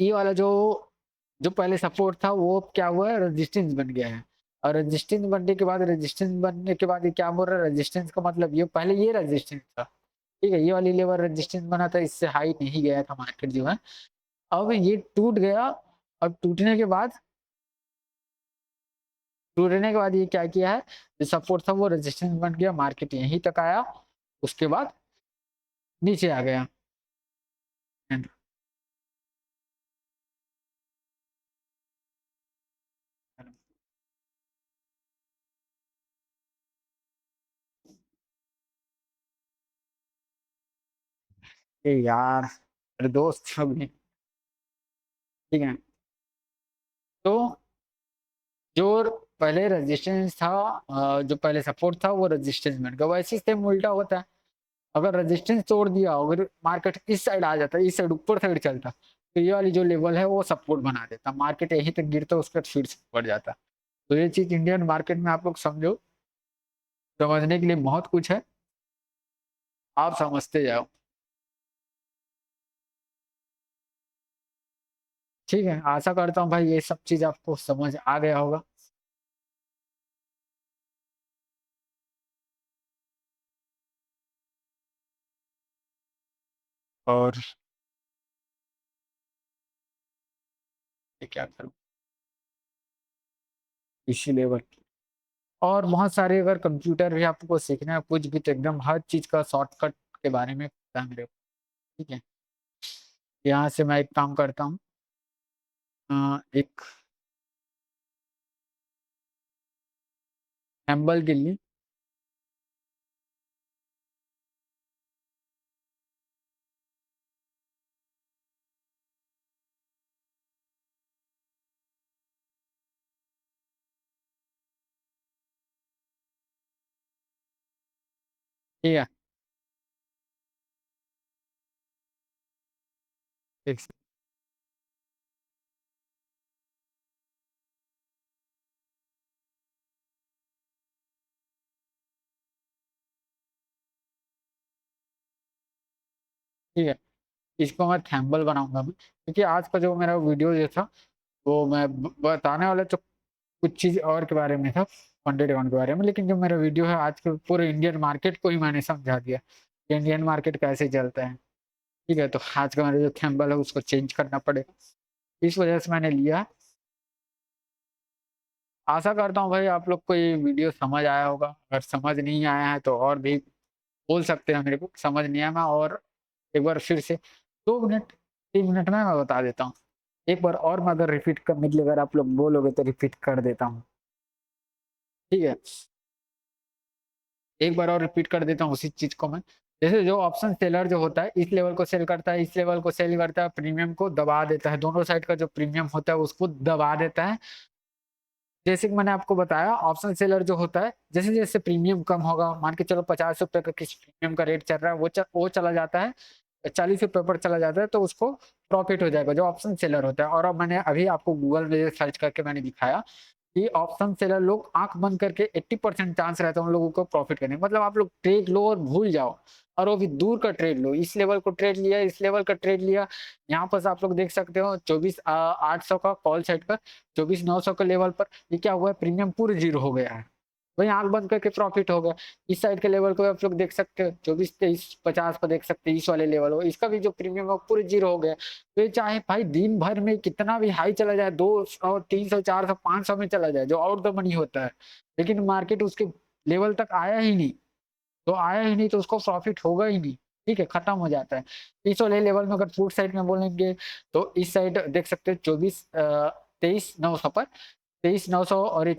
ये वाला जो जो पहले सपोर्ट था वो क्या हुआ है, रेजिस्टेंस बन गया है। और रेजिस्टेंस बनने के बाद, रेजिस्टेंस बनने के बाद ये क्या बोल रहा है, रेजिस्टेंस का मतलब ये पहले ये रेजिस्टेंस था, ठीक है, ये वाली लेवल रेजिस्टेंस बना था, इससे हाई नहीं गया था मार्केट जो है। अब ये टूट गया। अब टूटने के बाद ये क्या किया है, जो सपोर्ट था वो रेजिस्टेंस बन गया, मार्केट यहीं तक आया, उसके बाद नीचे आ गया। ये यार मेरे दोस्त अभी, ठीक है। तो जो पहले रेजिस्टेंस था, जो पहले सपोर्ट था वो रेजिस्टेंस बन गया, वैसे सेम उल्टा होता है। अगर रेजिस्टेंस तोड़ दिया, अगर मार्केट इस साइड आ जाता, इस साइड ऊपर साइड चलता, तो ये वाली जो लेवल है वो सपोर्ट बना देता, मार्केट यहीं तक गिरता, उसका फिर से बढ़ जाता। तो ये चीज इंडियन मार्केट में आप लोग समझो, समझने के लिए बहुत कुछ है, आप समझते जाओ। ठीक है, आशा करता हूँ भाई ये सब चीज आपको समझ आ गया होगा। और ये क्या करूँ इसी लेवल, और बहुत सारे अगर कंप्यूटर भी आपको सीखना है कुछ भी, तो एकदम हर चीज का शॉर्टकट के बारे में पता है मेरे को। ठीक है, यहाँ से मैं एक काम करता हूँ, एक एम्बल के लिए। ठीक है, एक ठीक है, इसको मैं थैम्बल बनाऊंगा मैं, क्योंकि आज का जो मेरा वीडियो जो था वो मैं बताने वाला तो कुछ चीज और के बारे में था, फंडेड अकाउंट के बारे में, लेकिन जो मेरा वीडियो है आज के पूरे इंडियन मार्केट को ही मैंने समझा दिया कि इंडियन मार्केट कैसे चलता है। ठीक है, तो आज का मेरा जो थंबनेल है उसको चेंज करना पड़ेगा, इस वजह से मैंने लिया। आशा करता हूँ भाई आप लोग को ये वीडियो समझ आया होगा, अगर समझ नहीं आया है तो और भी बोल सकते हैं मेरे को, समझ नहीं आया मैं और एक बार फिर से 2 मिनट 3 मिनट में मैं बता देता हूँ। एक बार और मैं अगर रिपीट करने के लिए अगर आप लोग बोलोगे तो रिपीट कर देता हूँ, ठीक है? एक बार और रिपीट कर देता हूँ उसी चीज़ को मैं। जैसे जो ऑप्शन सेलर जो होता है, इस लेवल को सेल करता है, इस लेवल को सेल करता है, प्रीमियम को दबा देता है, दोनों साइड का जो प्रीमियम होता है उसको दबा देता है। जैसे कि मैंने आपको बताया ऑप्शन सेलर जो होता है, जैसे-जैसे प्रीमियम कम होगा, मान के चलो ₹50 का किसी प्रीमियम का रेट चल रहा है, वो चला जाता है, ₹40 पर चला जाता है तो उसको प्रॉफिट हो जाएगा, जो ऑप्शन सेलर होता है। और अब मैंने अभी आपको गूगल में सर्च करके मैंने दिखाया कि ऑप्शन सेलर लोग आँख बंद करके 80% चांस रहता है उन लोगों को प्रॉफिट करने का। मतलब आप लोग ट्रेड लो और भूल जाओ और वो भी दूर का ट्रेड लो। इस लेवल को ट्रेड लिया, इस लेवल का ट्रेड लिया। यहाँ पर आप लोग देख सकते हो 24,800 का कॉल सेट पर 24,900 के लेवल पर ये क्या हुआ है, प्रीमियम पूरे ज़ीरो हो गया है। वहीं आँख बंद करके प्रॉफिट हो गया। इस साइड के लेवल को आप लोग देख सकते हो 24, 23, 50 पे देख सकते हैं, इस वाले लेवल को। इसका भी जो प्रीमियम है वो पूरे ज़ीरो हो गया। तो ये चाहे भाई दिन भर में कितना भी हाई चला जाए 200, 300, 400, 500 में चला जाए जो आउट द मनी होता है, लेकिन मार्केट उसके लेवल तक आया ही नहीं, तो आया ही नहीं तो उसको प्रॉफिट होगा ही नहीं, ठीक है? खत्म हो जाता है। इस वाले लेवल में अगर फूड साइड में बोलेंगे तो इस साइड देख सकते हैं 23,900 पर 23,900 और ये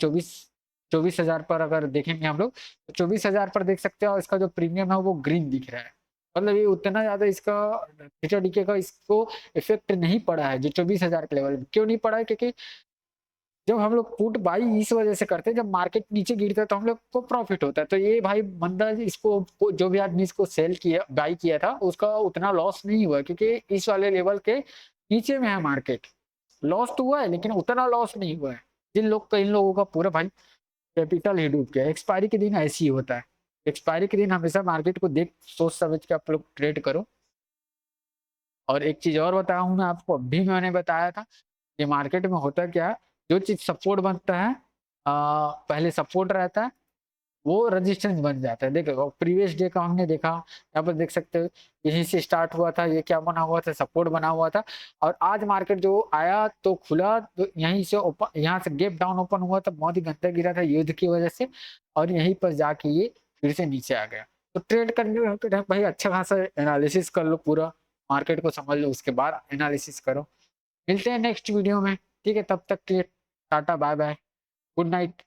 24,000 पर अगर देखेंगे हम लोग तो 24,000 पर देख सकते हैं और इसका जो प्रीमियम है वो ग्रीन दिख रहा है। मतलब ये उतना ज़्यादा इसका थीटा डीके का इसको इफ़ेक्ट नहीं पड़ा है जो 24,000 के लेवल में। क्यों नहीं पड़ा है? क्योंकि जब हम लोग पुट बाई इस वजह से करते हैं, जब मार्केट नीचे गिरता है तो हम लोग को प्रॉफिट होता है। तो ये भाई बंदा इसको जो भी आदमी इसको सेल किया बाई किया था उसका उतना लॉस नहीं हुआ क्योंकि इस वाले लेवल के नीचे में है मार्केट। लॉस तो हुआ है लेकिन उतना लॉस नहीं हुआ है। इन लोगों का पूरा भाई कैपिटल ही डूब गया। एक्सपायरी के दिन ऐसे ही होता है। एक्सपायरी के दिन हमेशा मार्केट को देख सोच समझ के आप लोग ट्रेड करो। और एक चीज़ और बताऊँ मैं आपको, अभी मैंने बताया था कि मार्केट में होता क्या है, जो चीज़ सपोर्ट बनता है पहले सपोर्ट रहता है, वो रेजिस्टेंस बन जाता है। देखो प्रीवियस डे का हमने देखा, यहाँ पर देख सकते हो यहीं से स्टार्ट हुआ था, ये क्या बना हुआ था, सपोर्ट बना हुआ था और आज मार्केट जो आया तो खुला तो यहीं से ओपन, यहाँ से गैप डाउन ओपन हुआ था, बहुत ही गंदा गिरा था युद्ध की वजह से और यहीं पर जाके ये फिर से नीचे आ गया। तो ट्रेड करने में तो भाई अच्छा खासा एनालिसिस कर लो, पूरा मार्केट को समझ लो, उसके बाद एनालिसिस करो। मिलते हैं नेक्स्ट वीडियो में, ठीक है? तब तक के लिए tata bye bye, good night.